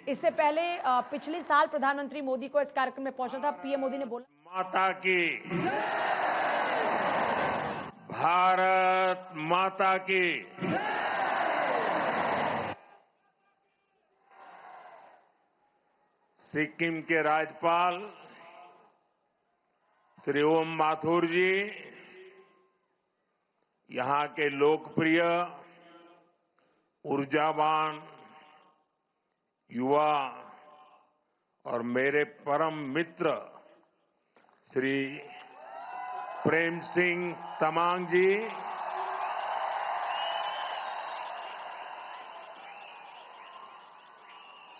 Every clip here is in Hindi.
इससे पहले पिछले साल प्रधानमंत्री मोदी को इस कार्यक्रम में पहुंचना था। पीएम मोदी ने बोला, माता की, भारत माता की। सिक्किम के राज्यपाल श्री ओम माथुर जी, यहां के लोकप्रिय, ऊर्जावान युवा और मेरे परम मित्र श्री प्रेम सिंह तमांग जी,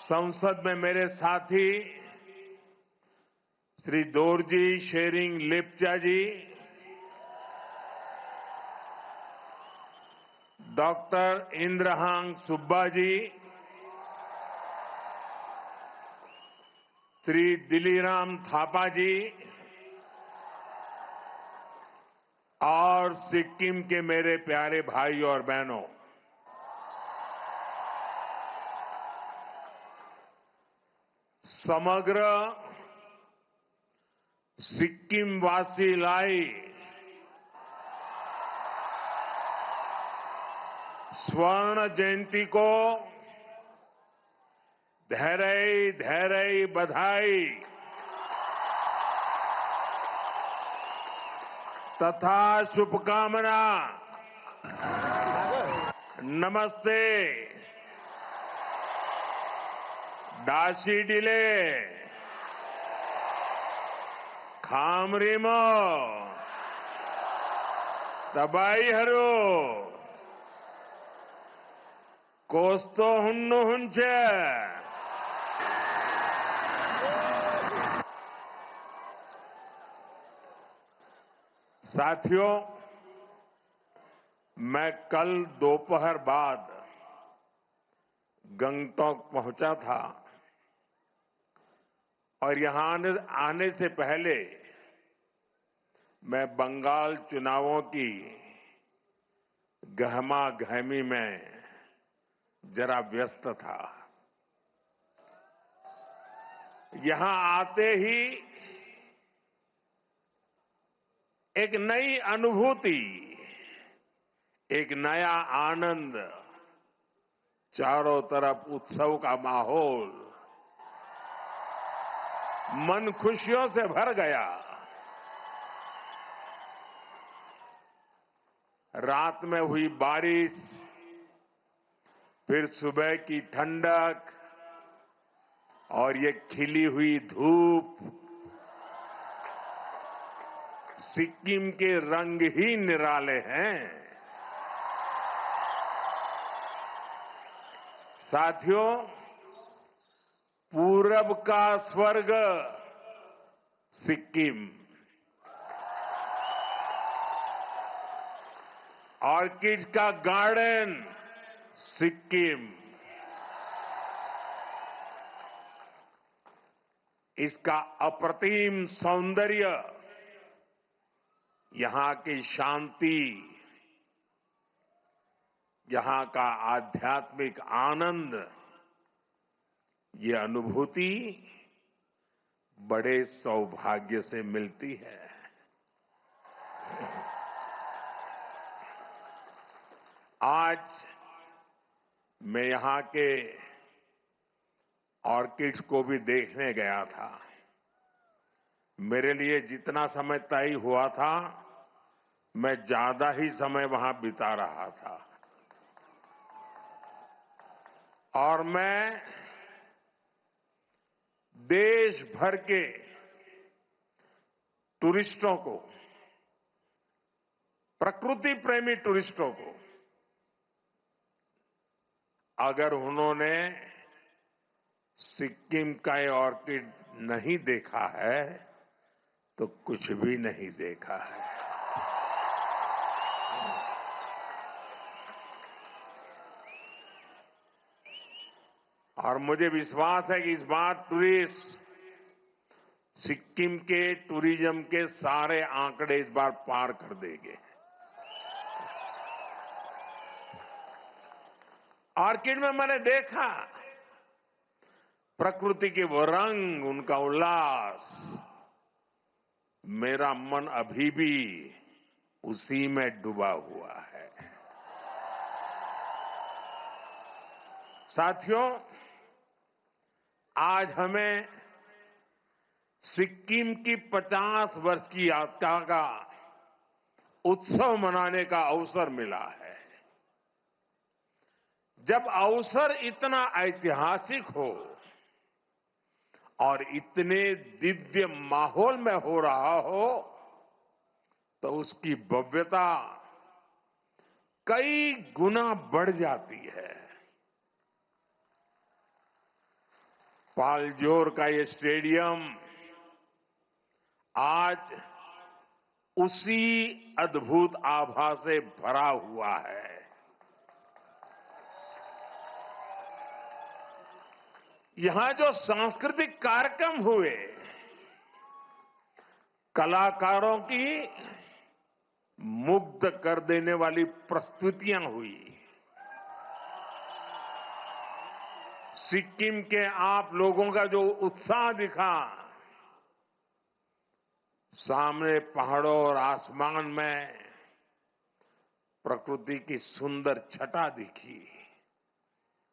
संसद में मेरे साथी श्री दोरजी शेरिंग लेप्चा जी, डॉक्टर इंद्रहांग सुब्बा जी, श्री दिलीराम थापा जी और सिक्किम के मेरे प्यारे भाई और बहनों, समग्र सिक्किम वासी लाई स्वर्ण जयंती को धैर्य धैर्य बधाई तथा शुभकामना। नमस्ते। डाशी डिले खामरिमो तबाई हरो कोस्तो हुन्नु हुंचे। साथियों, मैं कल दोपहर बाद गंगटोक पहुंचा था और यहां आने से पहले मैं बंगाल चुनावों की गहमा गहमी में जरा व्यस्त था। यहां आते ही एक नई अनुभूति, एक नया आनंद, चारों तरफ उत्सव का माहौल, मन खुशियों से भर गया। रात में हुई बारिश, फिर सुबह की ठंडक और ये खिली हुई धूप, सिक्किम के रंग ही निराले हैं। साथियों, पूरब का स्वर्ग सिक्किम, ऑर्किड का गार्डन सिक्किम, इसका अप्रतिम सौंदर्य, यहां की शांति, यहां का आध्यात्मिक आनंद, ये अनुभूति बड़े सौभाग्य से मिलती है। आज मैं यहां के ऑर्किड्स को भी देखने गया था। मेरे लिए जितना समय तय हुआ था, मैं ज्यादा ही समय वहां बिता रहा था और मैं देश भर के टूरिस्टों को, प्रकृति प्रेमी टूरिस्टों को, अगर उन्होंने सिक्किम का ये ऑर्किड नहीं देखा है तो कुछ भी नहीं देखा है। और मुझे विश्वास है कि इस बार टूरिस्ट सिक्किम के टूरिज्म के सारे आंकड़े इस बार पार कर देंगे। ऑर्किड में मैंने देखा प्रकृति के वो रंग, उनका उल्लास, मेरा मन अभी भी उसी में डूबा हुआ है। साथियों, आज हमें सिक्किम की 50 वर्ष की यात्रा का उत्सव मनाने का अवसर मिला है। जब अवसर इतना ऐतिहासिक हो और इतने दिव्य माहौल में हो रहा हो, तो उसकी भव्यता कई गुना बढ़ जाती है। पालजोर का ये स्टेडियम आज उसी अद्भुत आभा से भरा हुआ है। यहां जो सांस्कृतिक कार्यक्रम हुए, कलाकारों की मुग्ध कर देने वाली प्रस्तुतियां हुई, सिक्किम के आप लोगों का जो उत्साह दिखा, सामने पहाड़ों और आसमान में प्रकृति की सुंदर छटा दिखी।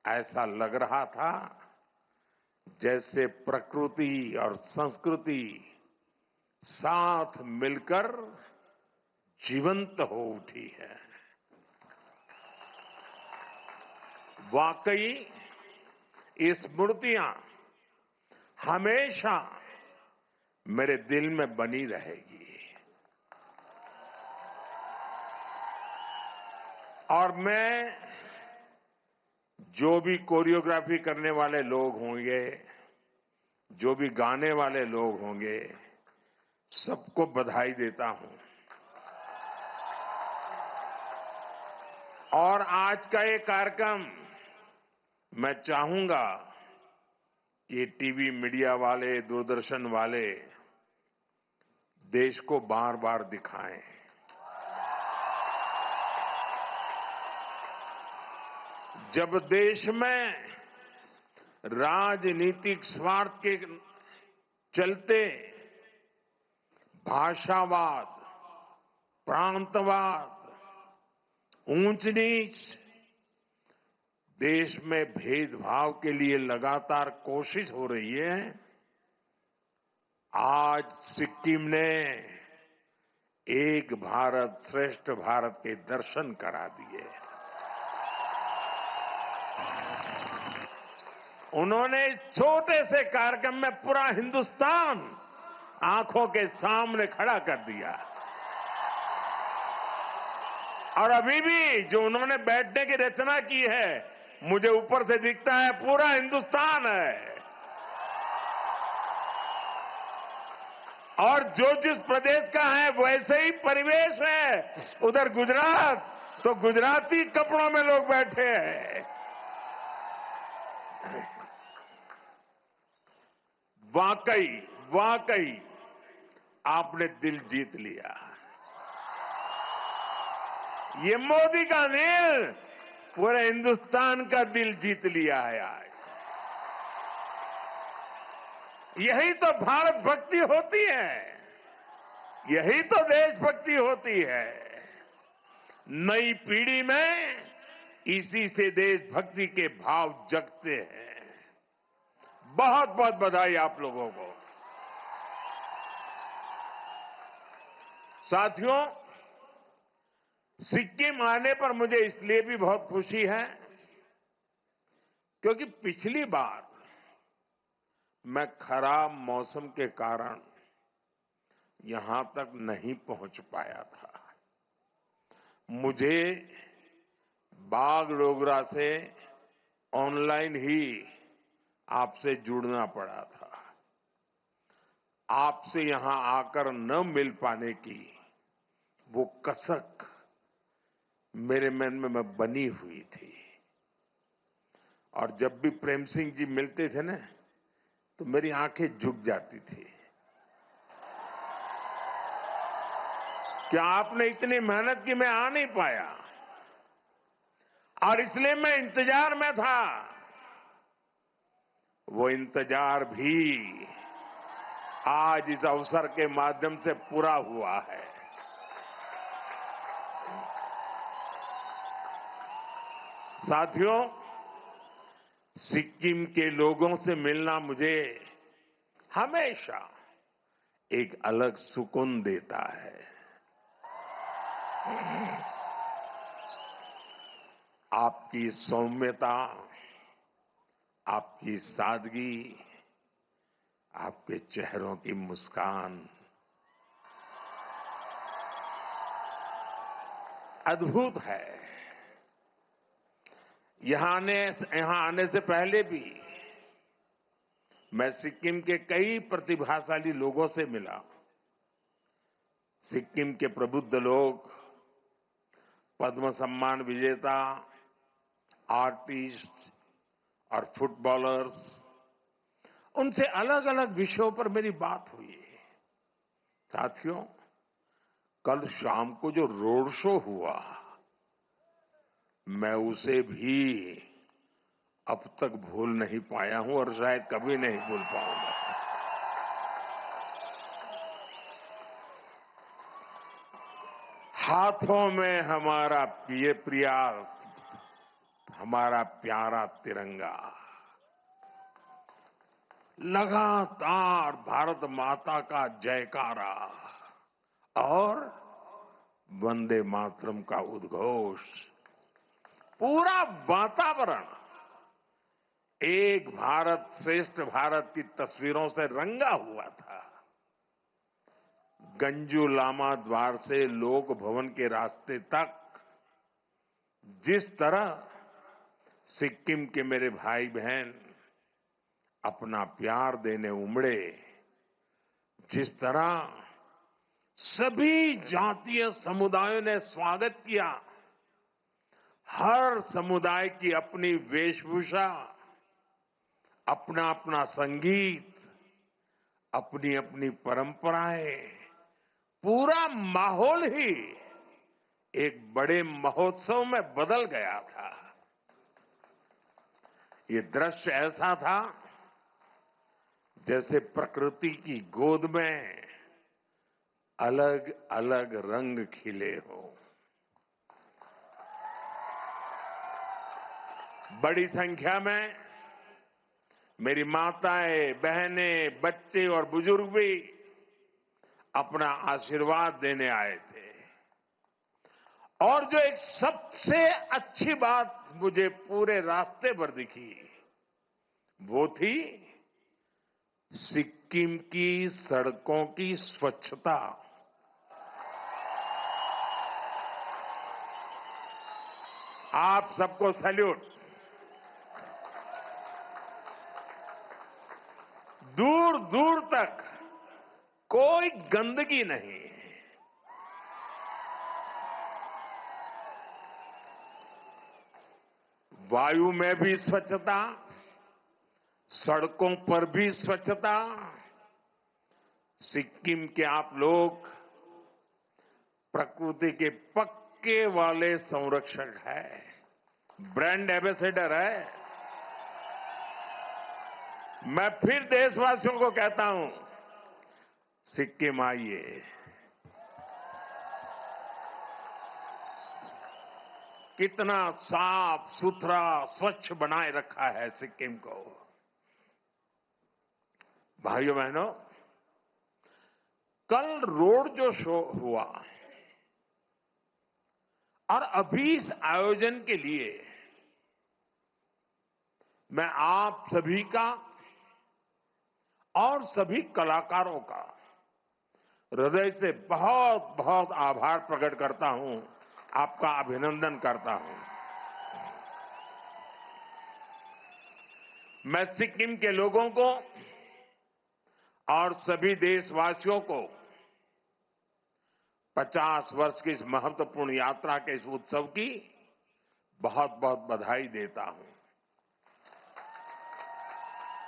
ऐसा लग रहा था जैसे प्रकृति और संस्कृति साथ मिलकर जीवंत हो उठी है। वाकई ये स्मृतियां हमेशा मेरे दिल में बनी रहेगी। और मैं जो भी कोरियोग्राफी करने वाले लोग होंगे, जो भी गाने वाले लोग होंगे, सबको बधाई देता हूं। और आज का ये कार्यक्रम मैं चाहूंगा कि टीवी मीडिया वाले, दूरदर्शन वाले देश को बार बार दिखाएं। जब देश में राजनीतिक स्वार्थ के चलते भाषावाद, प्रांतवाद, ऊंच नीच, देश में भेदभाव के लिए लगातार कोशिश हो रही है, आज सिक्किम ने एक भारत श्रेष्ठ भारत के दर्शन करा दिए। उन्होंने इस छोटे से कार्यक्रम में पूरा हिंदुस्तान आंखों के सामने खड़ा कर दिया। और अभी भी जो उन्होंने बैठने की रचना की है, मुझे ऊपर से दिखता है पूरा हिंदुस्तान है। और जो जिस प्रदेश का है वैसे ही परिवेश है। उधर गुजरात, तो गुजराती कपड़ों में लोग बैठे हैं। वाकई वाकई आपने दिल जीत लिया। ये मोदी का दिल, पूरे हिंदुस्तान का दिल जीत लिया है आज। यही तो भारत भक्ति होती है, यही तो देशभक्ति होती है। नई पीढ़ी में इसी से देशभक्ति के भाव जगते हैं। बहुत बहुत बधाई आप लोगों को। साथियों, सिक्किम आने पर मुझे इसलिए भी बहुत खुशी है क्योंकि पिछली बार मैं खराब मौसम के कारण यहां तक नहीं पहुंच पाया था। मुझे बागडोगरा से ऑनलाइन ही आपसे जुड़ना पड़ा था। आपसे यहां आकर न मिल पाने की वो कसक मेरे मन में बनी हुई थी। और जब भी प्रेम सिंह जी मिलते थे ना, तो मेरी आंखें झुक जाती थी कि आपने इतनी मेहनत की, मैं आ नहीं पाया। और इसलिए मैं इंतजार में था वो इंतजार भी आज इस अवसर के माध्यम से पूरा हुआ है। साथियों, सिक्किम के लोगों से मिलना मुझे हमेशा एक अलग सुकून देता है। आपकी सौम्यता, आपकी सादगी, आपके चेहरों की मुस्कान अद्भुत है। यहां आने से पहले भी मैं सिक्किम के कई प्रतिभाशाली लोगों से मिला। सिक्किम के प्रबुद्ध लोग, पद्म सम्मान विजेता, आर्टिस्ट और फुटबॉलर्स, उनसे अलग अलग विषयों पर मेरी बात हुई। साथियों, कल शाम को जो रोड शो हुआ, मैं उसे भी अब तक भूल नहीं पाया हूं और शायद कभी नहीं भूल पाऊंगा। हाथों में हमारा हमारा प्यारा तिरंगा, लगातार भारत माता का जयकारा और वंदे मातरम का उद्घोष, पूरा वातावरण एक भारत श्रेष्ठ भारत की तस्वीरों से रंगा हुआ था। गंजू लामा द्वार से लोक भवन के रास्ते तक जिस तरह सिक्किम के मेरे भाई बहन अपना प्यार देने उमड़े, जिस तरह सभी जातीय समुदायों ने स्वागत किया, हर समुदाय की अपनी वेशभूषा, अपना अपना संगीत, अपनी अपनी परंपराएं, पूरा माहौल ही एक बड़े महोत्सव में बदल गया था। ये दृश्य ऐसा था जैसे प्रकृति की गोद में अलग अलग रंग खिले हो। बड़ी संख्या में मेरी माताएं, बहनें, बच्चे और बुजुर्ग भी अपना आशीर्वाद देने आए थे। और जो एक सबसे अच्छी बात मुझे पूरे रास्ते पर दिखी, वो थी सिक्किम की सड़कों की स्वच्छता। आप सबको सैल्यूट। दूर दूर तक कोई गंदगी नहीं, वायु में भी स्वच्छता, सड़कों पर भी स्वच्छता। सिक्किम के आप लोग प्रकृति के पक्के वाले संरक्षक हैं, ब्रांड एम्बेसडर है। मैं फिर देशवासियों को कहता हूं, सिक्किम आइए, कितना साफ सुथरा स्वच्छ बनाए रखा है सिक्किम को। भाइयों बहनों, कल रोड जो शो हुआ और अभी इस आयोजन के लिए मैं आप सभी का और सभी कलाकारों का हृदय से बहुत बहुत आभार प्रकट करता हूं, आपका अभिनंदन करता हूं। मैं सिक्किम के लोगों को और सभी देशवासियों को 50 वर्ष की इस महत्वपूर्ण यात्रा के इस उत्सव की बहुत बहुत बधाई देता हूं।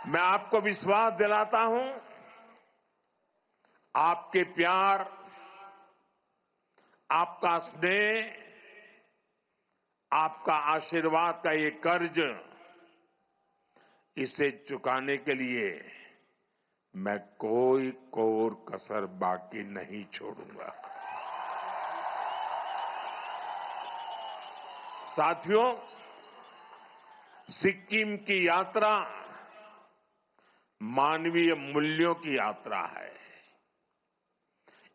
मैं आपको विश्वास दिलाता हूं, आपके प्यार, आपका स्नेह, आपका आशीर्वाद का ये कर्ज इसे चुकाने के लिए मैं कोई कोर कसर बाकी नहीं छोड़ूंगा। साथियों, सिक्किम की यात्रा मानवीय मूल्यों की यात्रा है।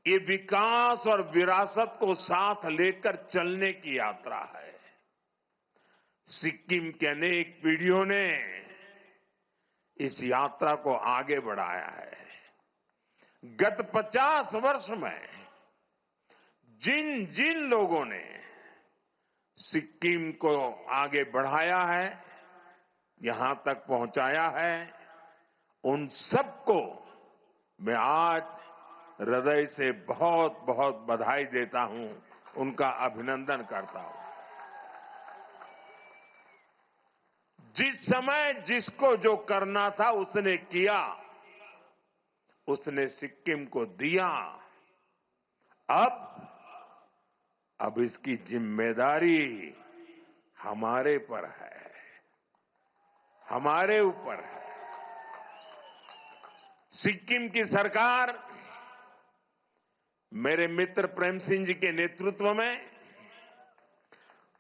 ये विकास और विरासत को साथ लेकर चलने की यात्रा है। सिक्किम के अनेक पीढ़ियों ने इस यात्रा को आगे बढ़ाया है। गत 50 वर्ष में जिन जिन लोगों ने सिक्किम को आगे बढ़ाया है, यहां तक पहुंचाया है, उन सबको मैं आज हृदय से बहुत बहुत बधाई देता हूं, उनका अभिनंदन करता हूं। जिस समय जिसको जो करना था उसने किया, उसने सिक्किम को दिया। अब इसकी जिम्मेदारी हमारे पर है, हमारे ऊपर है। सिक्किम की सरकार मेरे मित्र प्रेम सिंह जी के नेतृत्व में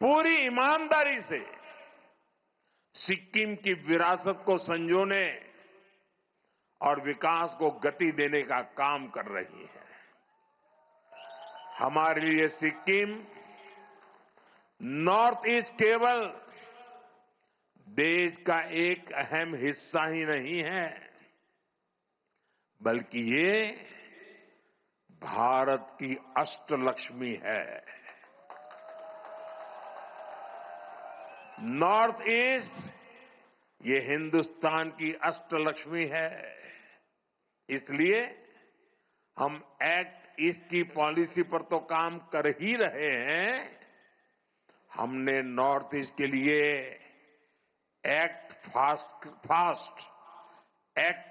पूरी ईमानदारी से सिक्किम की विरासत को संजोने और विकास को गति देने का काम कर रही है। हमारे लिए सिक्किम नॉर्थ ईस्ट केवल देश का एक अहम हिस्सा ही नहीं है, बल्कि ये भारत की अष्टलक्ष्मी है। नॉर्थ ईस्ट ये हिंदुस्तान की अष्टलक्ष्मी है। इसलिए हम एक्ट ईस्ट की पॉलिसी पर तो काम कर ही रहे हैं, हमने नॉर्थ ईस्ट के लिए एक्ट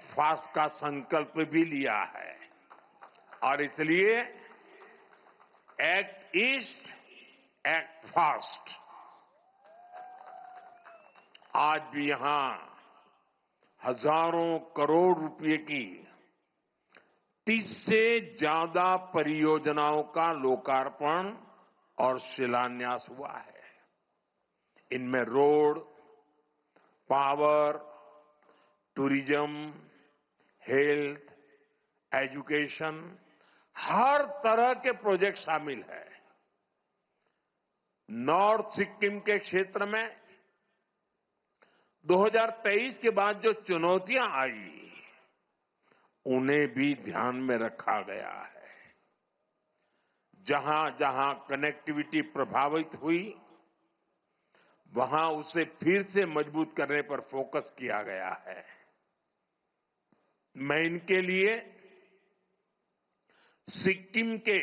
फास्ट का संकल्प भी लिया है। और इसलिए एक्ट ईस्ट, एक्ट फास्ट। आज भी यहां हजारों करोड़ रुपए की 30 से ज्यादा परियोजनाओं का लोकार्पण और शिलान्यास हुआ है। इनमें road, power, tourism, health, education, हर तरह के प्रोजेक्ट शामिल है। नॉर्थ सिक्किम के क्षेत्र में 2023 के बाद जो चुनौतियां आई, उन्हें भी ध्यान में रखा गया है। जहां जहां कनेक्टिविटी प्रभावित हुई, वहां उसे फिर से मजबूत करने पर फोकस किया गया है। मैं इनके लिए सिक्किम के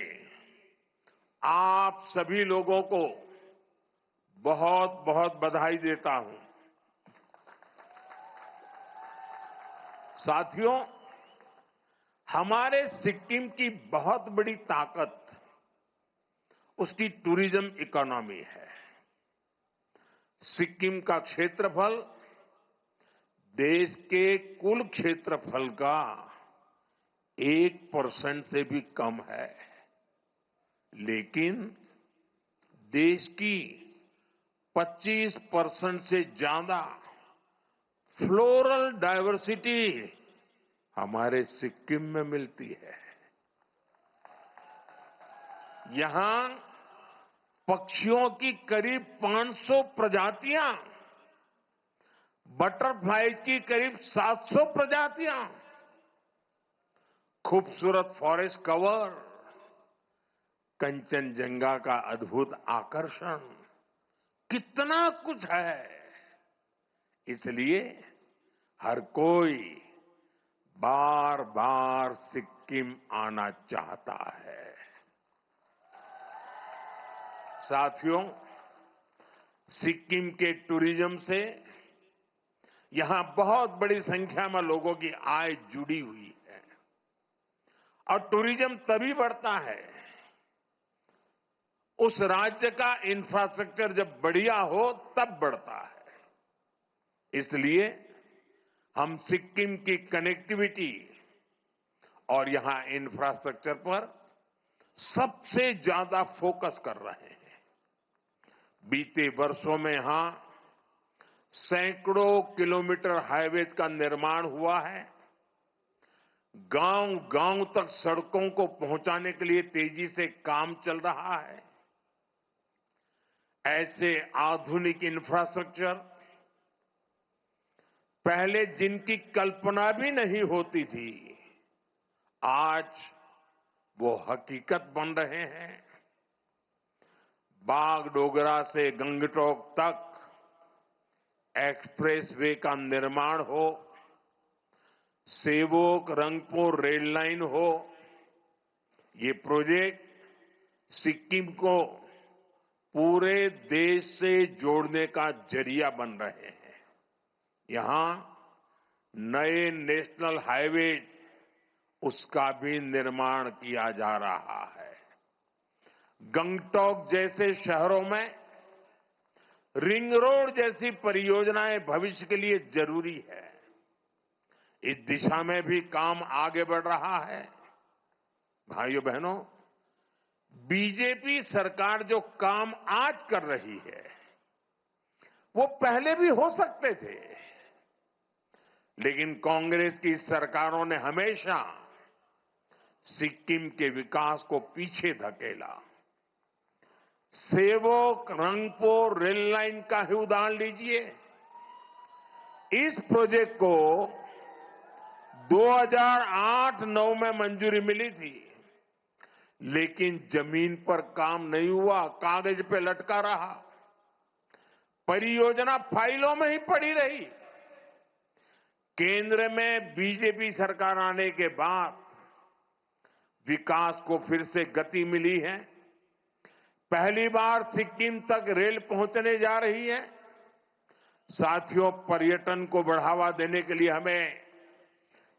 आप सभी लोगों को बहुत बहुत बधाई देता हूं। साथियों, हमारे सिक्किम की बहुत बड़ी ताकत उसकी टूरिज्म इकोनॉमी है। सिक्किम का क्षेत्रफल देश के कुल क्षेत्रफल का 1% से भी कम है, लेकिन देश की 25% से ज्यादा फ्लोरल डायवर्सिटी हमारे सिक्किम में मिलती है। यहां पक्षियों की करीब 500 प्रजातियां, बटरफ्लाइज की करीब 700 प्रजातियां, खूबसूरत फॉरेस्ट कवर, कंचनजंगा का अद्भुत आकर्षण, कितना कुछ है। इसलिए हर कोई बार बार सिक्किम आना चाहता है। साथियों, सिक्किम के टूरिज्म से यहां बहुत बड़ी संख्या में लोगों की आय जुड़ी हुई है। और टूरिज्म तभी बढ़ता है, उस राज्य का इंफ्रास्ट्रक्चर जब बढ़िया हो तब बढ़ता है। इसलिए हम सिक्किम की कनेक्टिविटी और यहां इंफ्रास्ट्रक्चर पर सबसे ज्यादा फोकस कर रहे हैं। बीते वर्षों में यहां सैकड़ों किलोमीटर हाईवेज का निर्माण हुआ है। गांव-गांव तक सड़कों को पहुंचाने के लिए तेजी से काम चल रहा है। ऐसे आधुनिक इंफ्रास्ट्रक्चर पहले जिनकी कल्पना भी नहीं होती थी, आज वो हकीकत बन रहे हैं। बागडोगरा से गंगटोक तक एक्सप्रेसवे का निर्माण हो, सेवोक रंगपुर रेल लाइन हो, ये प्रोजेक्ट सिक्किम को पूरे देश से जोड़ने का जरिया बन रहे हैं। यहां नए नेशनल हाईवे उसका भी निर्माण किया जा रहा है। गंगटोक जैसे शहरों में रिंग रोड जैसी परियोजनाएं भविष्य के लिए जरूरी है। इस दिशा में भी काम आगे बढ़ रहा है। भाइयों बहनों, बीजेपी सरकार जो काम आज कर रही है, वो पहले भी हो सकते थे, लेकिन कांग्रेस की सरकारों ने हमेशा सिक्किम के विकास को पीछे धकेला। सेवोक रंगपुर रेल लाइन का ही उदाहरण लीजिए। इस प्रोजेक्ट को 2008-9 में मंजूरी मिली थी, लेकिन जमीन पर काम नहीं हुआ, कागज पे लटका रहा। परियोजना फाइलों में ही पड़ी रही। केंद्र में बीजेपी सरकार आने के बाद विकास को फिर से गति मिली है। पहली बार सिक्किम तक रेल पहुंचने जा रही है। साथियों, पर्यटन को बढ़ावा देने के लिए हमें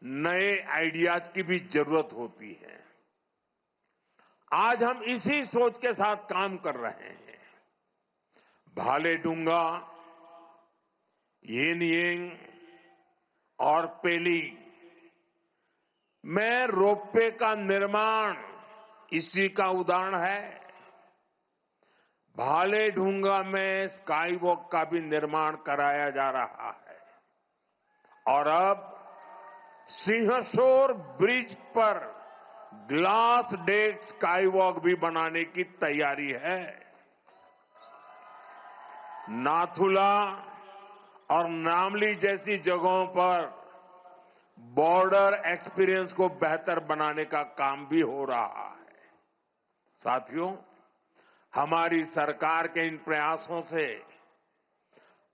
नए आइडियाज की भी जरूरत होती है। आज हम इसी सोच के साथ काम कर रहे हैं। भालेडुंगा, येनयेंग और पेली में रोपवे का निर्माण इसी का उदाहरण है। भालेडुंगा में स्काई वॉक का भी निर्माण कराया जा रहा है और अब सिंहसौर ब्रिज पर ग्लास डेक स्काई वॉक भी बनाने की तैयारी है। नाथुला और नामली जैसी जगहों पर बॉर्डर एक्सपीरियंस को बेहतर बनाने का काम भी हो रहा है। साथियों, हमारी सरकार के इन प्रयासों से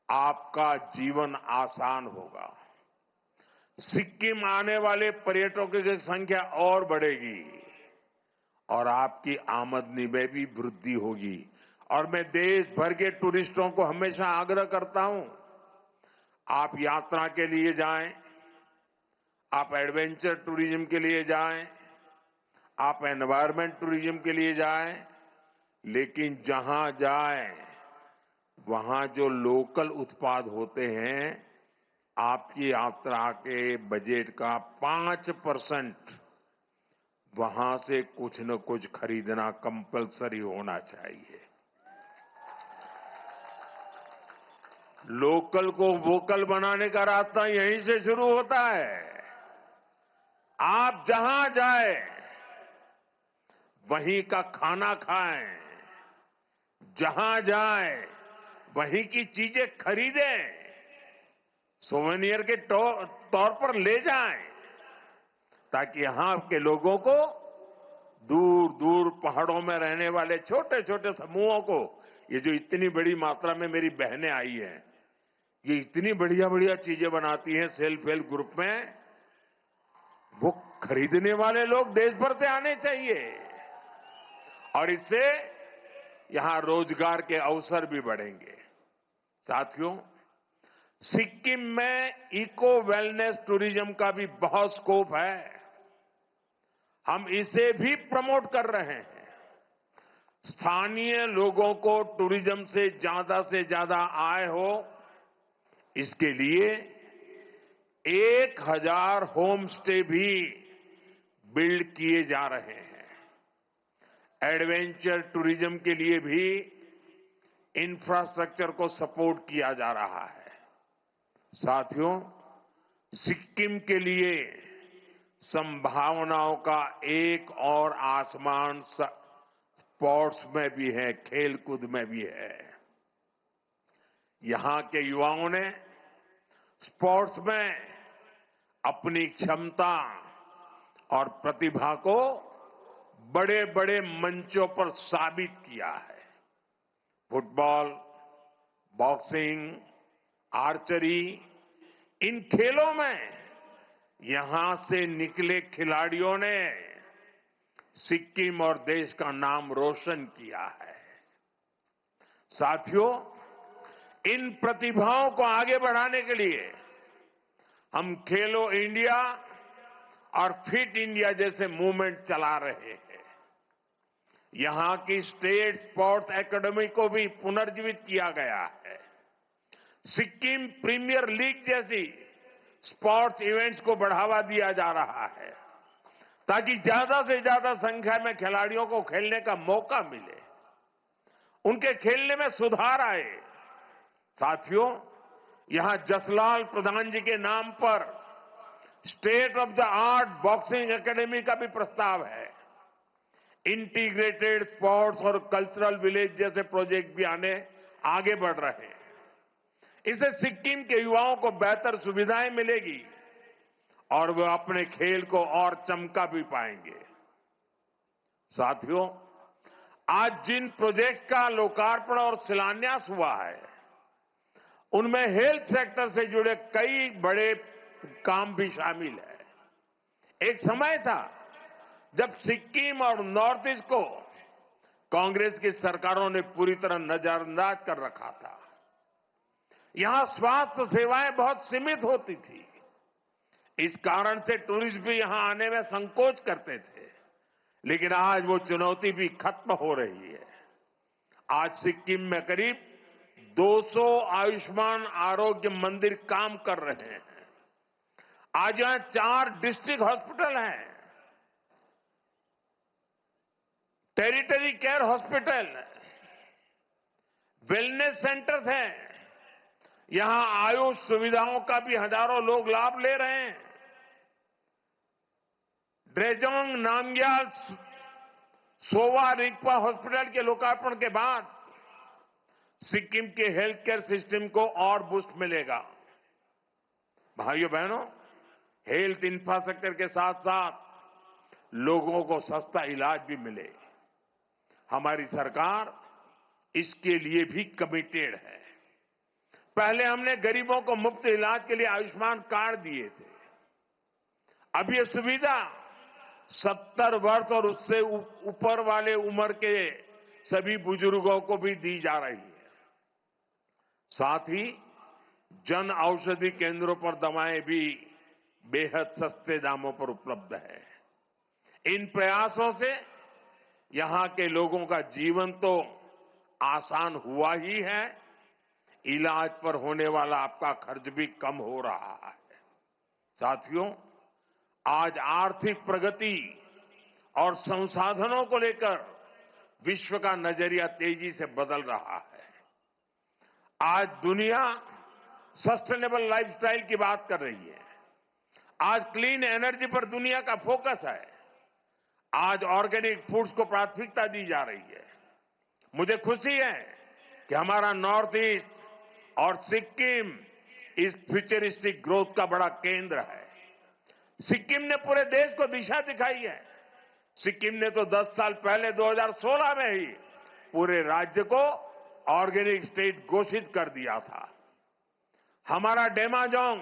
आपका जीवन आसान होगा। सिक्किम आने वाले पर्यटकों की संख्या और बढ़ेगी और आपकी आमदनी में भी वृद्धि होगी। और मैं देश भर के टूरिस्टों को हमेशा आग्रह करता हूं, आप यात्रा के लिए जाएं, आप एडवेंचर टूरिज्म के लिए जाएं, आप एनवायरमेंट टूरिज्म के लिए जाएं, लेकिन जहां जाएं वहां जो लोकल उत्पाद होते हैं, आपकी यात्रा के बजट का 5% वहां से कुछ न कुछ खरीदना कंपलसरी होना चाहिए। लोकल को वोकल बनाने का रास्ता यहीं से शुरू होता है। आप जहां जाए वहीं का खाना खाएं, जहां जाए वहीं की चीजें खरीदें, सोवेनियर के तौर पर ले जाएं, ताकि यहां के लोगों को, दूर दूर पहाड़ों में रहने वाले छोटे छोटे समूहों को, ये जो इतनी बड़ी मात्रा में मेरी बहनें आई हैं, ये इतनी बढ़िया बढ़िया चीजें बनाती हैं सेल्फ हेल्प ग्रुप में, वो खरीदने वाले लोग देश भर से आने चाहिए और इससे यहां रोजगार के अवसर भी बढ़ेंगे। साथियों, सिक्किम में इको वेलनेस टूरिज्म का भी बहुत स्कोप है। हम इसे भी प्रमोट कर रहे हैं। स्थानीय लोगों को टूरिज्म से ज्यादा आय हो, इसके लिए 1000 होम स्टे भी बिल्ड किए जा रहे हैं। एडवेंचर टूरिज्म के लिए भी इंफ्रास्ट्रक्चर को सपोर्ट किया जा रहा है। साथियों, सिक्किम के लिए संभावनाओं का एक और आसमान स्पोर्ट्स में भी है, खेलकूद में भी है। यहां के युवाओं ने स्पोर्ट्स में अपनी क्षमता और प्रतिभा को बड़े बड़े मंचों पर साबित किया है। फुटबॉल, बॉक्सिंग, आर्चरी, इन खेलों में यहां से निकले खिलाड़ियों ने सिक्किम और देश का नाम रोशन किया है। साथियों, इन प्रतिभाओं को आगे बढ़ाने के लिए हम खेलो इंडिया और फिट इंडिया जैसे मूवमेंट चला रहे हैं। यहां की स्टेट स्पोर्ट्स एकेडमी को भी पुनर्जीवित किया गया है। सिक्किम प्रीमियर लीग जैसी स्पोर्ट्स इवेंट्स को बढ़ावा दिया जा रहा है ताकि ज्यादा से ज्यादा संख्या में खिलाड़ियों को खेलने का मौका मिले, उनके खेलने में सुधार आए। साथियों, यहां जसलाल प्रधान जी के नाम पर state of the art boxing academy का भी प्रस्ताव है। इंटीग्रेटेड स्पोर्ट्स और कल्चरल विलेज जैसे प्रोजेक्ट भी आगे बढ़ रहे हैं। इससे सिक्किम के युवाओं को बेहतर सुविधाएं मिलेगी और वे अपने खेल को और चमका भी पाएंगे। साथियों, आज जिन प्रोजेक्ट्स का लोकार्पण और शिलान्यास हुआ है, उनमें हेल्थ सेक्टर से जुड़े कई बड़े काम भी शामिल है। एक समय था जब सिक्किम और नॉर्थ ईस्ट को कांग्रेस की सरकारों ने पूरी तरह नजरअंदाज कर रखा था। यहां स्वास्थ्य सेवाएं बहुत सीमित होती थी। इस कारण से टूरिस्ट भी यहां आने में संकोच करते थे। लेकिन आज वो चुनौती भी खत्म हो रही है। आज सिक्किम में करीब 200 आयुष्मान आरोग्य मंदिर काम कर रहे हैं। आज यहां 4 डिस्ट्रिक्ट हॉस्पिटल हैं, territory care hospital, wellness centres हैं। यहां आयुष सुविधाओं का भी हजारों लोग लाभ ले रहे हैं। ड्रेजोंग नामग्याल सोवा रिगपा हॉस्पिटल के लोकार्पण के बाद सिक्किम के हेल्थ केयर सिस्टम को और बूस्ट मिलेगा। भाइयों बहनों, हेल्थ इंफ्रास्ट्रक्चर के साथ साथ लोगों को सस्ता इलाज भी मिले, हमारी सरकार इसके लिए भी कमिटेड है। पहले हमने गरीबों को मुफ्त इलाज के लिए आयुष्मान कार्ड दिए थे। अब ये सुविधा 70 वर्ष और उससे ऊपर वाले उम्र के सभी बुजुर्गों को भी दी जा रही है। साथ ही जन औषधि केंद्रों पर दवाएं भी बेहद सस्ते दामों पर उपलब्ध है। इन प्रयासों से यहां के लोगों का जीवन तो आसान हुआ ही है, इलाज पर होने वाला आपका खर्च भी कम हो रहा है। साथियों, आज आर्थिक प्रगति और संसाधनों को लेकर विश्व का नजरिया तेजी से बदल रहा है। आज दुनिया सस्टेनेबल लाइफस्टाइल की बात कर रही है। आज क्लीन एनर्जी पर दुनिया का फोकस है। आज ऑर्गेनिक फूड्स को प्राथमिकता दी जा रही है। मुझे खुशी है कि हमारा नॉर्थ ईस्ट और सिक्किम इस फ्यूचरिस्टिक ग्रोथ का बड़ा केंद्र है। सिक्किम ने पूरे देश को दिशा दिखाई है। सिक्किम ने तो 10 साल पहले 2016 में ही पूरे राज्य को ऑर्गेनिक स्टेट घोषित कर दिया था। हमारा डेमाजोंग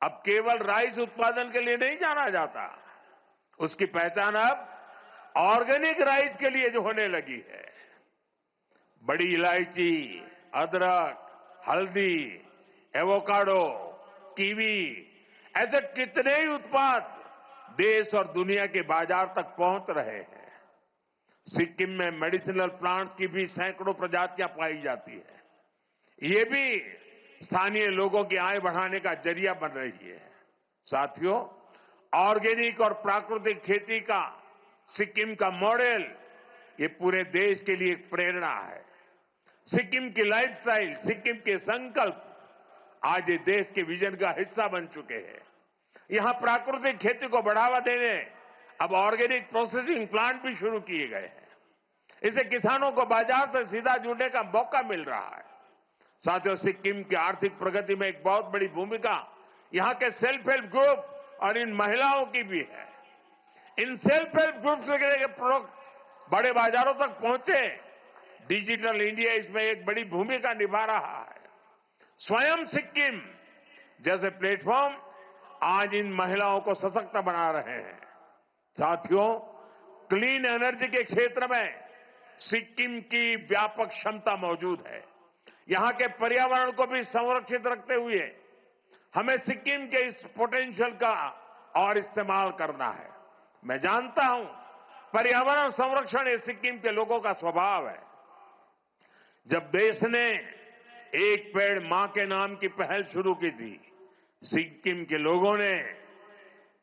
अब केवल राइस उत्पादन के लिए नहीं जाना जाता, उसकी पहचान अब ऑर्गेनिक राइस के लिए जो होने लगी है। बड़ी इलायची, अदरक, हल्दी, एवोकाडो, कीवी, ऐसे कितने ही उत्पाद देश और दुनिया के बाजार तक पहुंच रहे हैं। सिक्किम में मेडिसिनल प्लांट्स की भी सैकड़ों प्रजातियां पाई जाती है। ये भी स्थानीय लोगों की आय बढ़ाने का जरिया बन रही है। साथियों, ऑर्गेनिक और प्राकृतिक खेती का सिक्किम का मॉडल ये पूरे देश के लिए एक प्रेरणा है। सिक्किम की लाइफस्टाइल, सिक्किम के संकल्प आज ये देश के विजन का हिस्सा बन चुके हैं। यहां प्राकृतिक खेती को बढ़ावा देने अब ऑर्गेनिक प्रोसेसिंग प्लांट भी शुरू किए गए हैं। इससे किसानों को बाजार से सीधा जुड़ने का मौका मिल रहा है। साथियों, सिक्किम की आर्थिक प्रगति में एक बहुत बड़ी भूमिका यहां के सेल्फ हेल्प ग्रुप और इन महिलाओं की भी है। इन सेल्फ हेल्प ग्रुप के प्रोडक्ट बड़े बाजारों तक पहुंचे, डिजिटल इंडिया इसमें एक बड़ी भूमिका निभा रहा है। स्वयं सिक्किम जैसे प्लेटफॉर्म आज इन महिलाओं को सशक्त बना रहे हैं। साथियों, क्लीन एनर्जी के क्षेत्र में सिक्किम की व्यापक क्षमता मौजूद है। यहां के पर्यावरण को भी संरक्षित रखते हुए हमें सिक्किम के इस पोटेंशियल का और इस्तेमाल करना है। मैं जानता हूं पर्यावरण संरक्षण ये सिक्किम के लोगों का स्वभाव है। जब देश ने एक पेड़ मां के नाम की पहल शुरू की थी, सिक्किम के लोगों ने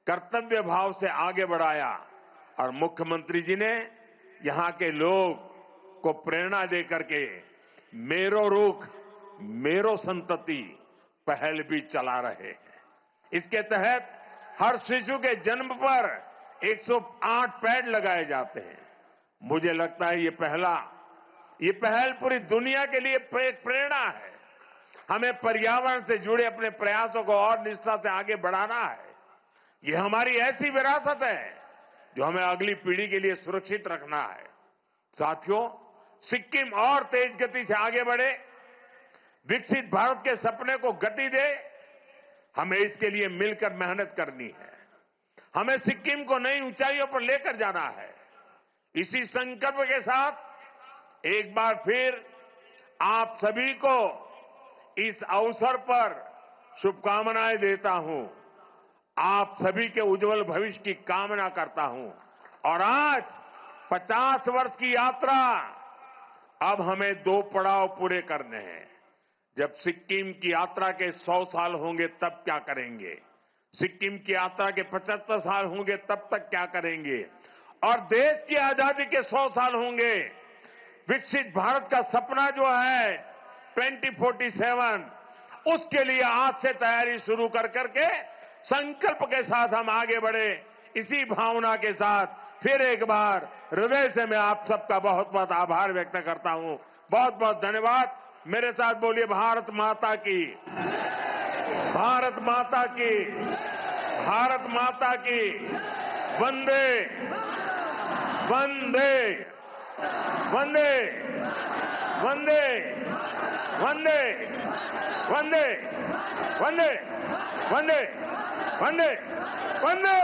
कर्तव्य भाव से आगे बढ़ाया और मुख्यमंत्री जी ने यहां के लोग को प्रेरणा देकर के मेरो रुख मेरो संतति पहल भी चला रहे हैं। इसके तहत हर शिशु के जन्म पर 108 पेड़ लगाए जाते हैं। मुझे लगता है ये पहल पूरी दुनिया के लिए एक प्रेरणा है। हमें पर्यावरण से जुड़े अपने प्रयासों को और निष्ठा से आगे बढ़ाना है। ये हमारी ऐसी विरासत है जो हमें अगली पीढ़ी के लिए सुरक्षित रखना है। साथियों, सिक्किम और तेज गति से आगे बढ़े, विकसित भारत के सपने को गति दे, हमें इसके लिए मिलकर मेहनत करनी है। हमें सिक्किम को नई ऊंचाइयों पर लेकर जाना है। इसी संकल्प के साथ एक बार फिर आप सभी को इस अवसर पर शुभकामनाएं देता हूं। आप सभी के उज्जवल भविष्य की कामना करता हूं। और आज 50 वर्ष की यात्रा, अब हमें 2 पड़ाव पूरे करने हैं। जब सिक्किम की यात्रा के 100 साल होंगे तब क्या करेंगे, सिक्किम की यात्रा के 75 साल होंगे तब तक क्या करेंगे, और देश की आजादी के 100 साल होंगे। विकसित भारत का सपना जो है 2047, उसके लिए आज से तैयारी शुरू कर करके संकल्प के साथ हम आगे बढ़े। इसी भावना के साथ फिर एक बार हृदय से मैं आप सबका बहुत बहुत आभार व्यक्त करता हूं। बहुत बहुत धन्यवाद। मेरे साथ बोलिए भारत माता की, भारत माता की, भारत माता की। वंदे वंदे वंदे वंदे वंदे वंदे वंदे वंदे वंदे वंदे।